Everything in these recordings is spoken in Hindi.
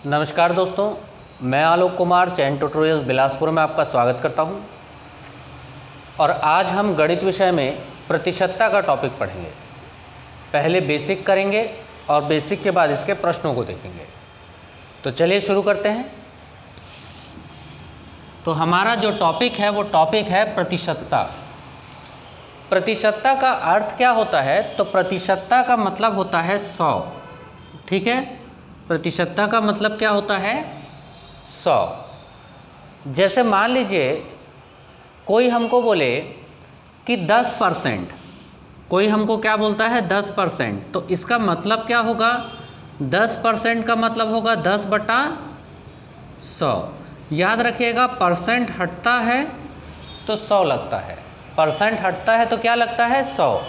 नमस्कार दोस्तों, मैं आलोक कुमार चैन ट्यूटोरियल्स बिलासपुर में आपका स्वागत करता हूं। और आज हम गणित विषय में प्रतिशतता का टॉपिक पढ़ेंगे। पहले बेसिक करेंगे और बेसिक के बाद इसके प्रश्नों को देखेंगे। तो चलिए शुरू करते हैं। तो हमारा जो टॉपिक है वो टॉपिक है प्रतिशतता। प्रतिशतता का अर्थ क्या होता है? तो प्रतिशतता का मतलब होता है 100। ठीक है, प्रतिशतता का मतलब क्या होता है? 100। जैसे मान लीजिए कोई हमको बोले कि 10%, कोई हमको क्या बोलता है 10%, तो इसका मतलब क्या होगा? 10% का मतलब होगा 10/100। याद रखिएगा, परसेंट हटता है तो 100 लगता है। परसेंट हटता है तो क्या लगता है? 100,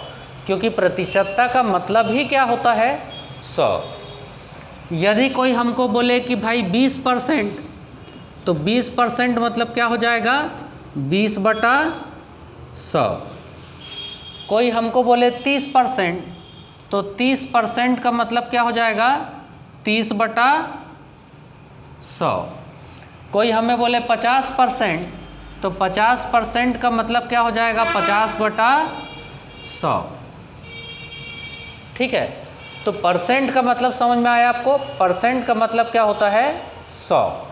क्योंकि प्रतिशतता का मतलब ही क्या होता है? 100। यदि कोई हमको बोले कि भाई 20%, तो 20% मतलब क्या हो जाएगा? 20/100। कोई हमको बोले 30%, तो 30% का मतलब क्या हो जाएगा? 30/100। कोई हमें बोले 50%, तो 50% का मतलब क्या हो जाएगा? 50/100। ठीक है, तो परसेंट का मतलब समझ में आया आपको? परसेंट का मतलब क्या होता है? 100।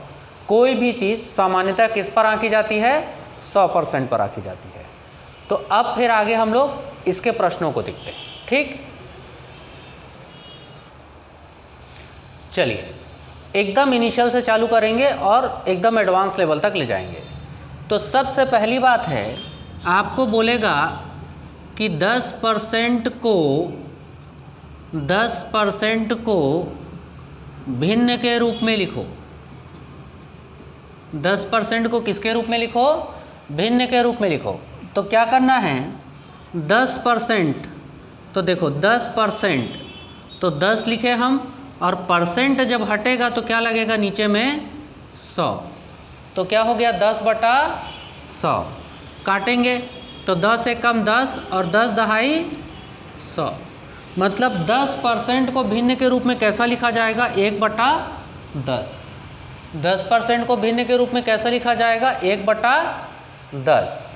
कोई भी चीज़ सामान्यतः किस पर आंकी जाती है? 100% पर आंकी जाती है। तो अब फिर आगे हम लोग इसके प्रश्नों को देखते हैं। ठीक, चलिए एकदम इनिशियल से चालू करेंगे और एकदम एडवांस लेवल तक ले जाएंगे। तो सबसे पहली बात है, आपको बोलेगा कि 10% को भिन्न के रूप में लिखो। 10% को किसके रूप में लिखो? भिन्न के रूप में लिखो। तो क्या करना है? 10%, तो देखो 10%, तो 10 लिखे हम, और परसेंट जब हटेगा तो क्या लगेगा नीचे में? 100। तो क्या हो गया? 10/100। काटेंगे तो 10 से कम 10 और 10 दहाई 100। मतलब 10% को भिन्न के रूप में कैसा लिखा जाएगा? 1/10। 10% को भिन्न के रूप में कैसा लिखा जाएगा? 1/10।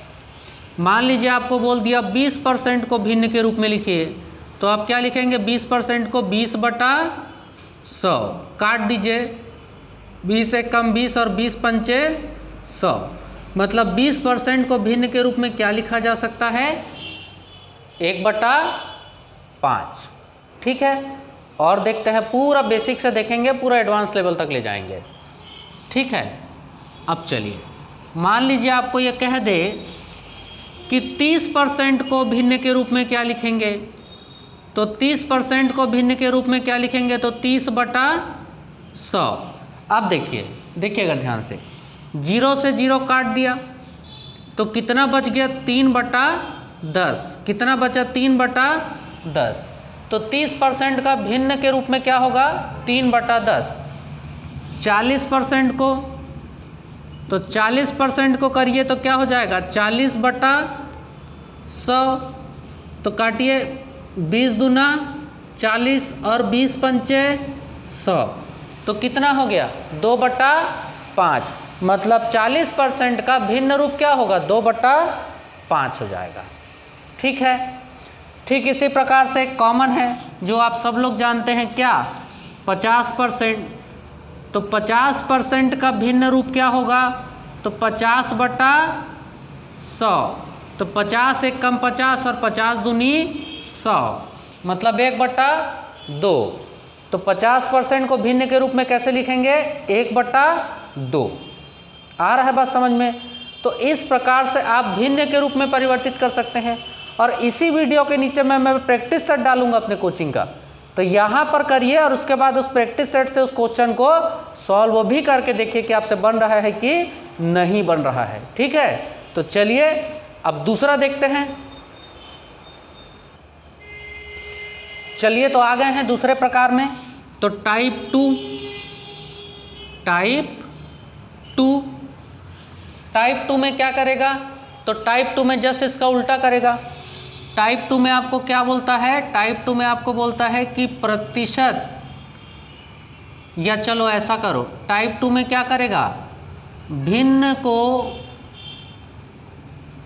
मान लीजिए आपको बोल दिया 20% को भिन्न के रूप में लिखिए, तो आप क्या लिखेंगे? 20% को 20/100। काट दीजिए, 20 से कम 20 और 20 पंचे 100। मतलब 20% को भिन्न के रूप में क्या लिखा जा सकता है? 1/5। ठीक है, और देखते हैं, पूरा बेसिक से देखेंगे, पूरा एडवांस लेवल तक ले जाएंगे। ठीक है, अब चलिए मान लीजिए आपको ये कह दे कि 30% को भिन्न के रूप में क्या लिखेंगे? तो 30% को भिन्न के रूप में क्या लिखेंगे? तो 30/100। अब देखिएगा ध्यान से, 0 से 0 काट दिया तो कितना बच गया? 3/10। कितना बचा? 3/10। तो 30% का भिन्न के रूप में क्या होगा? 3/10। 40% को, तो 40% को करिए तो क्या हो जाएगा? 40/100। तो काटिए, 20 दूना 40 और 20 पंचे 100। तो कितना हो गया? 2/5। मतलब 40% का भिन्न रूप क्या होगा? 2/5 हो जाएगा। ठीक है, ठीक इसी प्रकार से कॉमन है जो आप सब लोग जानते हैं, क्या? 50%। तो 50% का भिन्न रूप क्या होगा? तो 50/100। तो 50 से कम 50 और 50 दूनी 100, मतलब 1/2। तो 50% को भिन्न के रूप में कैसे लिखेंगे? 1/2। आ रहा है बात समझ में? तो इस प्रकार से आप भिन्न के रूप में परिवर्तित कर सकते हैं। और इसी वीडियो के नीचे मैं प्रैक्टिस सेट डालूंगा अपने कोचिंग का, तो यहाँ पर करिए और उसके बाद उस प्रैक्टिस सेट से उस क्वेश्चन को सॉल्व भी करके देखिए कि आपसे बन रहा है कि नहीं बन रहा है। ठीक है, तो चलिए अब दूसरा देखते हैं। चलिए तो आ गए हैं दूसरे प्रकार में। तो टाइप 2 में क्या करेगा? तो टाइप 2 में जस्ट इसका उल्टा करेगा। टाइप 2 में आपको क्या बोलता है? टाइप 2 में आपको बोलता है कि प्रतिशत या चलो ऐसा करो, टाइप 2 में क्या करेगा, भिन्न को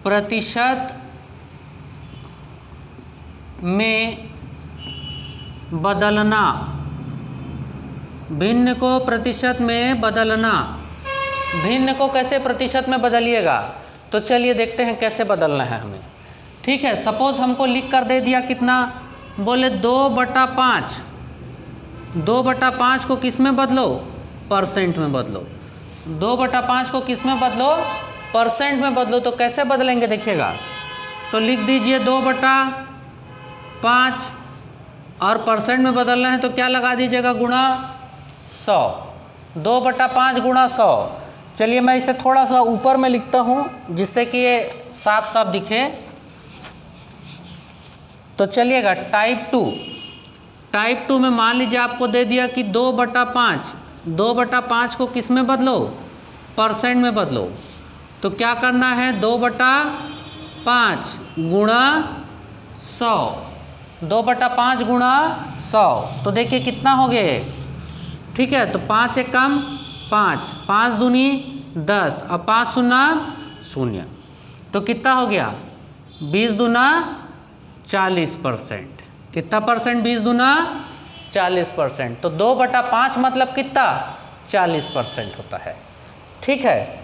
प्रतिशत में बदलना, भिन्न को प्रतिशत में बदलना। भिन्न को कैसे प्रतिशत में बदलिएगा, तो चलिए देखते हैं कैसे बदलना है हमें। ठीक है, सपोज हमको लिख कर दे दिया कितना, बोले 2/5। 2/5 को किस में बदलो, परसेंट में बदलो। 2/5 को किस में बदलो, परसेंट में बदलो। तो कैसे बदलेंगे देखिएगा, तो लिख दीजिए 2/5 और परसेंट में बदलना है तो क्या लगा दीजिएगा, गुणा 100। 2/5 गुणा 100। चलिए मैं इसे थोड़ा सा ऊपर में लिखता हूँ जिससे कि ये साफ साफ दिखे। तो चलिएगा टाइप 2 में मान लीजिए आपको दे दिया कि 2/5। 2/5 को किस में बदलो, परसेंट में बदलो। तो क्या करना है, 2/5 गुणा 100। 2/5 गुणा 100 तो देखिए कितना हो गया। ठीक है, तो 5 एक कम 5, 5 दूनी 10 और 5 शून्य 0। तो कितना हो गया, 20 दूना 40%। कितना परसेंट, 20 दूना 40%। तो 2/5 मतलब कितना, 40% होता है। ठीक है,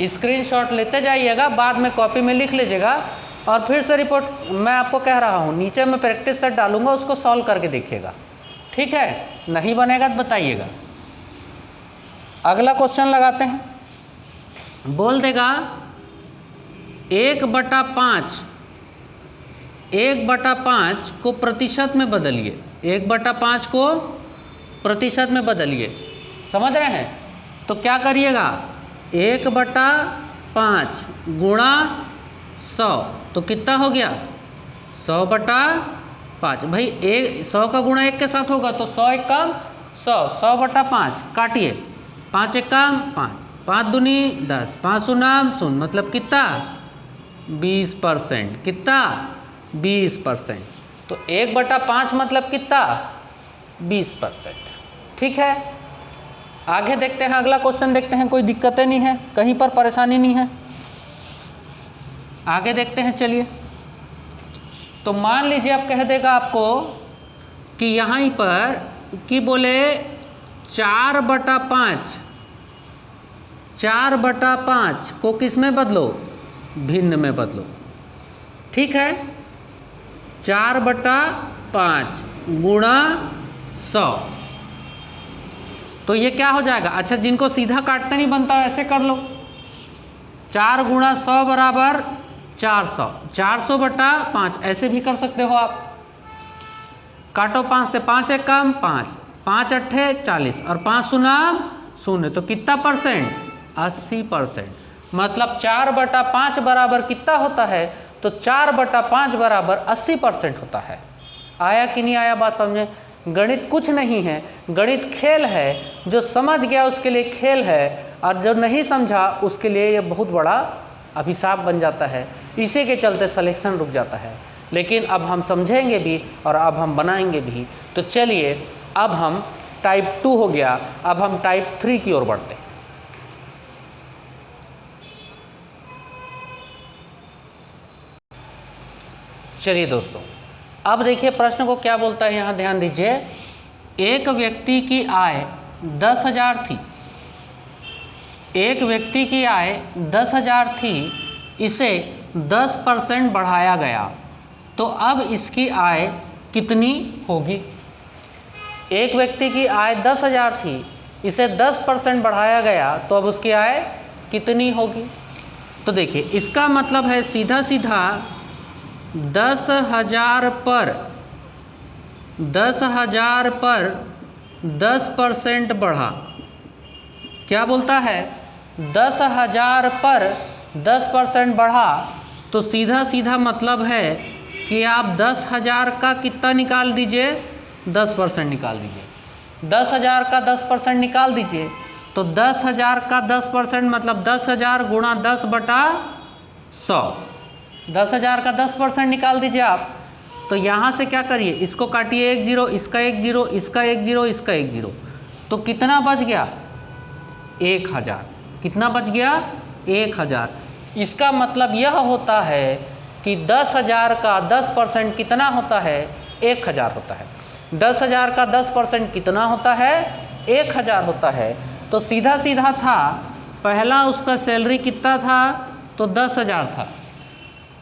स्क्रीनशॉट लेते जाइएगा, बाद में कॉपी में लिख लीजिएगा और फिर से रिपोर्ट मैं आपको कह रहा हूँ नीचे में प्रैक्टिस सेट डालूंगा, उसको सॉल्व करके देखिएगा। ठीक है, नहीं बनेगा तो बताइएगा। अगला क्वेश्चन लगाते हैं। बोल देगा 1/5 को प्रतिशत में बदलिए। 1/5 को प्रतिशत में बदलिए, समझ रहे हैं। तो क्या करिएगा, 1/5 गुणा 100 तो कितना हो गया, 100/5। भाई 100 का गुणा 1 के साथ होगा तो 100 एक कम 100, 100/5 काटिए, 5 एक कम 5, 5 दूनी 10, 5 शून्य 0 मतलब कितना, 20%। कितना, 20%। तो 1/5 मतलब कितना, 20%। ठीक है, आगे देखते हैं, अगला क्वेश्चन देखते हैं। कोई दिक्कतें नहीं है, कहीं पर परेशानी नहीं है, आगे देखते हैं। चलिए, तो मान लीजिए अब कह देगा आपको कि यहाँ पर कि बोले 4/5 को किस में बदलो, भिन्न में बदलो। ठीक है, 4/5 गुणा 100 तो ये क्या हो जाएगा। अच्छा, जिनको सीधा काटते नहीं बनता ऐसे कर लो, 4 गुणा 100 बराबर 400, 400/5 ऐसे भी कर सकते हो आप। काटो 5 से, 5 एक कम 5, 5 अट्ठे 40 और 5 शून्य 0 तो कितना परसेंट, 80%। मतलब 4/5 बराबर कितना होता है, तो 4/5 बराबर 80% होता है। आया कि नहीं आया बात समझे। गणित कुछ नहीं है, गणित खेल है। जो समझ गया उसके लिए खेल है और जो नहीं समझा उसके लिए ये बहुत बड़ा अभिशाप बन जाता है। इसी के चलते सिलेक्शन रुक जाता है। लेकिन अब हम समझेंगे भी और अब हम बनाएंगे भी। तो चलिए, अब हम टाइप 2 हो गया, अब हम टाइप 3 की ओर बढ़ते हैं। चलिए दोस्तों, अब देखिए प्रश्न को क्या बोलता है, यहाँ ध्यान दीजिए। एक व्यक्ति की आय 10,000 थी। एक व्यक्ति की आय 10,000 थी, इसे 10% बढ़ाया गया, तो अब इसकी आय कितनी होगी। एक व्यक्ति की आय 10,000 थी, इसे 10% बढ़ाया गया, तो अब उसकी आय कितनी होगी। तो देखिए, इसका मतलब है सीधा सीधा 10,000 पर 10% बढ़ा। क्या बोलता है, 10,000 पर 10% बढ़ा, तो सीधा सीधा मतलब है कि आप 10,000 का कितना निकाल दीजिए, 10% निकाल दीजिए। 10,000 का 10% निकाल दीजिए, तो 10,000 का 10% मतलब 10,000 गुणा 10/100। 10,000 का 10% निकाल दीजिए आप। तो यहाँ से क्या करिए, इसको काटिए 1 0, इसका 1 0, इसका 1 0, इसका 1 0। तो कितना बच गया? 1000। कितना बच गया? 1000। इसका मतलब यह होता है कि 10,000 का 10% कितना होता है? 1000 होता है। 10,000 का 10% कितना होता है? 1000 होता है। तो सीधा सीधा था, पहला उसका सैलरी कितना था? तो 10,000 था।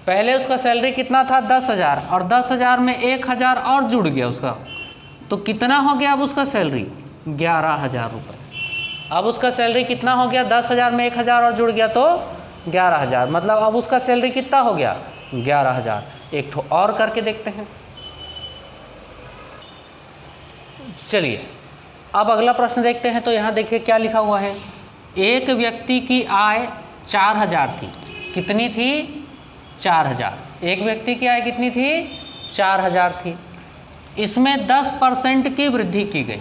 पहले उसका सैलरी कितना था? 10,000, और 10,000 में 1000 और जुड़ गया उसका, तो कितना हो गया अब उसका सैलरी? 11,000 रुपये। अब उसका सैलरी कितना हो गया? 10,000 में 1000 और जुड़ गया तो 11,000। मतलब अब उसका सैलरी कितना हो गया? 11,000। एक ठो और करके देखते हैं। चलिए अब अगला प्रश्न देखते हैं। तो यहाँ देखिए क्या लिखा हुआ है। एक व्यक्ति की आय 4,000 थी। कितनी थी? 4,000। एक व्यक्ति की आय कितनी थी? 4,000 थी। इसमें 10% की वृद्धि की गई।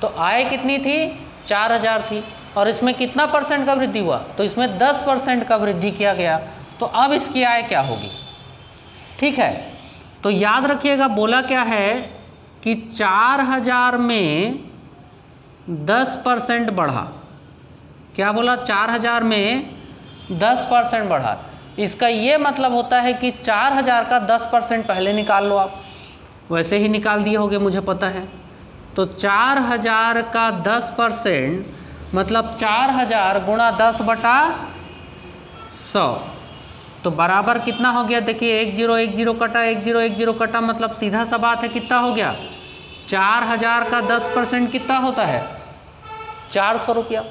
तो आय कितनी थी? 4,000 थी, और इसमें कितना परसेंट का वृद्धि हुआ? तो इसमें 10% का वृद्धि किया गया। तो अब इसकी आय क्या होगी? ठीक है, तो याद रखिएगा बोला क्या है कि 4,000 में 10% बढ़ा। क्या बोला? 4,000 में 10% बढ़ा। इसका ये मतलब होता है कि 4,000 का 10% पहले निकाल लो। आप वैसे ही निकाल दिए होगे, मुझे पता है। तो 4,000 का 10% मतलब 4,000 गुणा 10/100, तो बराबर कितना हो गया? देखिए 1010 कटा, 1010 कटा, मतलब सीधा सा बात है कितना हो गया? 4,000 का 10% कितना होता है? 400 रुपया।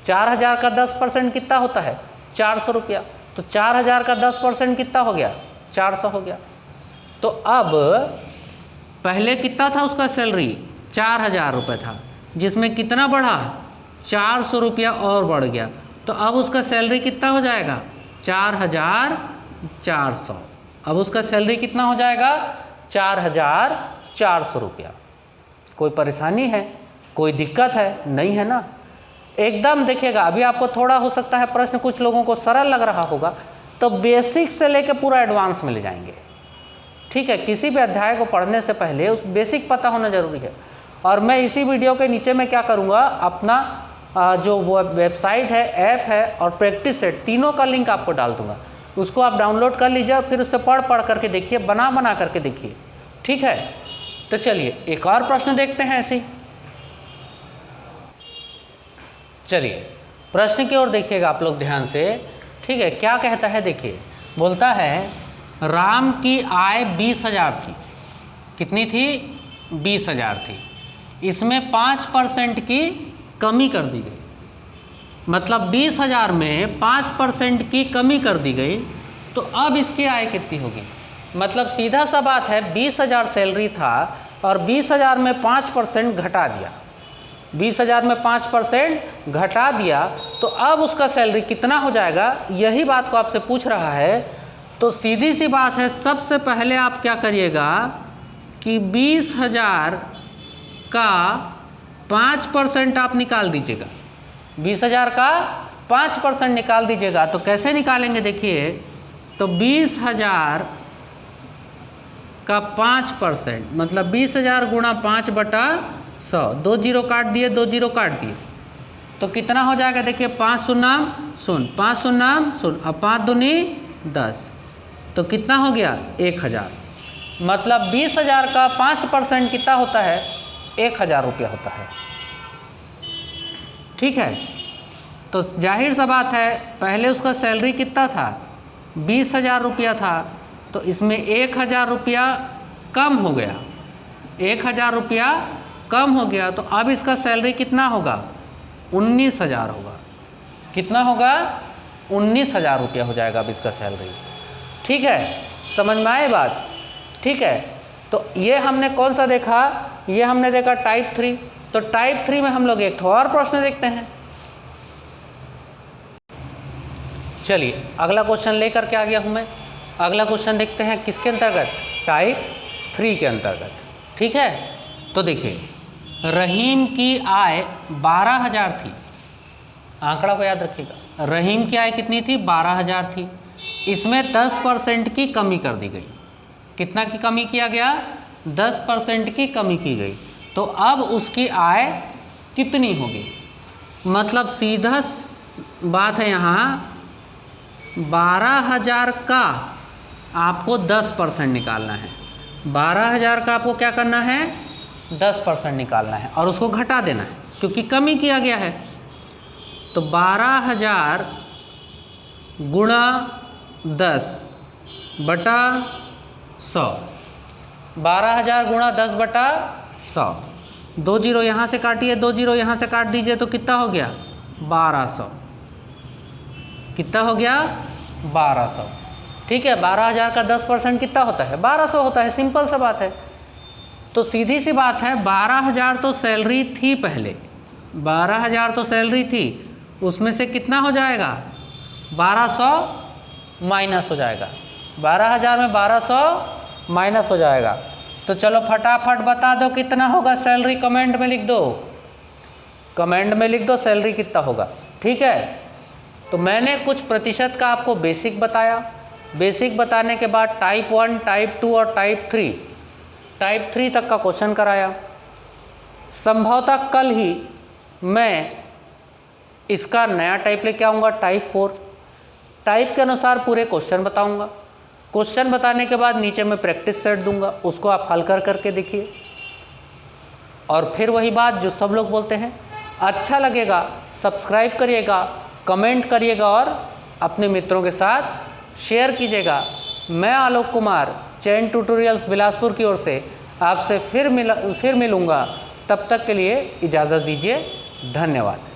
4,000 का 10% कितना होता है? 400 रुपया। तो 4,000 का 10% कितना हो गया? 400 हो गया। तो अब पहले कितना था उसका सैलरी? 4,000 रुपये था, जिसमें कितना बढ़ा? 400 रुपया और बढ़ गया। तो अब उसका सैलरी कितना हो जाएगा? 4,400। अब उसका सैलरी कितना हो जाएगा? 4,400 रुपया। कोई परेशानी है? कोई दिक्कत है? नहीं है ना? एकदम देखिएगा, अभी आपको थोड़ा हो सकता है प्रश्न कुछ लोगों को सरल लग रहा होगा, तो बेसिक से लेकर पूरा एडवांस में ले जाएंगे। ठीक है, किसी भी अध्याय को पढ़ने से पहले उस बेसिक पता होना जरूरी है। और मैं इसी वीडियो के नीचे में क्या करूँगा, अपना जो वो वेबसाइट है, ऐप है और प्रैक्टिस सेट, तीनों का लिंक आपको डाल दूंगा। उसको आप डाउनलोड कर लीजिए और फिर उससे पढ़ करके देखिए, बना करके देखिए। ठीक है, तो चलिए एक और प्रश्न देखते हैं ऐसे ही। चलिए प्रश्न की ओर देखिएगा आप लोग ध्यान से। ठीक है, क्या कहता है देखिए, बोलता है राम की आय 20,000 थी। कितनी थी? 20,000 थी। इसमें 5% की कमी कर दी गई। मतलब 20,000 में 5% की कमी कर दी गई, तो अब इसकी आय कितनी होगी? मतलब सीधा सा बात है, 20,000 सैलरी था और 20,000 में 5% घटा दिया। 20,000 में 5% घटा दिया, तो अब उसका सैलरी कितना हो जाएगा? यही बात को आपसे पूछ रहा है। तो सीधी सी बात है, सबसे पहले आप क्या करिएगा कि 20,000 का 5% आप निकाल दीजिएगा। 20,000 का 5% निकाल दीजिएगा। तो कैसे निकालेंगे देखिए, तो 20,000 का 5% मतलब 20,000 गुणा 5/100, 2 जीरो काट दिए, 2 जीरो काट दिए, तो कितना हो जाएगा देखिए? 5 शून्य शून्य, 5 शून्य शून्य, अब 5 दूनी 10, तो कितना हो गया? 1,000। मतलब 20,000 का 5% कितना होता है? 1,000 रुपया होता है। ठीक है, तो जाहिर सा बात है, पहले उसका सैलरी कितना था? 20,000 रुपया था, तो इसमें 1,000 रुपया कम हो गया। 1,000 रुपया कम हो गया, तो अब इसका सैलरी कितना होगा? 19,000 होगा। कितना होगा? 19,000 रुपया हो जाएगा अब इसका सैलरी। ठीक है, समझ में आए बात? ठीक है, तो ये हमने कौन सा देखा? ये हमने देखा टाइप 3। तो टाइप 3 में हम लोग एक और प्रश्न देखते हैं। चलिए अगला क्वेश्चन लेकर के आ गया हूं मैं। अगला क्वेश्चन देखते हैं किसके अंतर्गत? टाइप 3 के अंतर्गत। ठीक है, तो देखिए रहीम की आय 12,000 थी। आंकड़ा को याद रखिएगा, रहीम की आय कितनी थी? 12,000 थी। इसमें 10% की कमी कर दी गई। कितना की कमी किया गया? 10% की कमी की गई। तो अब उसकी आय कितनी होगी। मतलब सीधा बात है यहाँ 12,000 का आपको 10% निकालना है। 12,000 का आपको क्या करना है, 10% निकालना है और उसको घटा देना है क्योंकि कमी किया गया है। तो 12,000 गुणा 10 बटा 100, 12,000 गुणा 10 बटा 100। 2 जीरो यहाँ से काटिए, 2 जीरो यहाँ से काट दीजिए तो कितना हो गया 1200। कितना हो गया 1200। ठीक है, 12,000 का 10% कितना होता है 1200 होता है, सिंपल सा बात है। तो सीधी सी बात है 12,000 तो सैलरी थी पहले, 12,000 तो सैलरी थी, उसमें से कितना हो जाएगा 1200 माइनस हो जाएगा। 12,000 में 1200 माइनस हो जाएगा। तो चलो फटाफट बता दो कितना होगा सैलरी, कमेंट में लिख दो, कमेंट में लिख दो सैलरी कितना होगा। ठीक है, तो मैंने कुछ प्रतिशत का आपको बेसिक बताया। बेसिक बताने के बाद टाइप 1, टाइप 2 और टाइप 3 तक का क्वेश्चन कराया। संभवतः कल ही मैं इसका नया टाइप लेके आऊँगा, टाइप 4। टाइप के अनुसार पूरे क्वेश्चन बताऊँगा। क्वेश्चन बताने के बाद नीचे में प्रैक्टिस सेट दूंगा, उसको आप हल करके देखिए। और फिर वही बात जो सब लोग बोलते हैं, अच्छा लगेगा सब्सक्राइब करिएगा, कमेंट करिएगा और अपने मित्रों के साथ शेयर कीजिएगा। मैं आलोक कुमार चैन ट्यूटोरियल्स बिलासपुर की ओर से आपसे फिर मिलूँगा। तब तक के लिए इजाज़त दीजिए, धन्यवाद।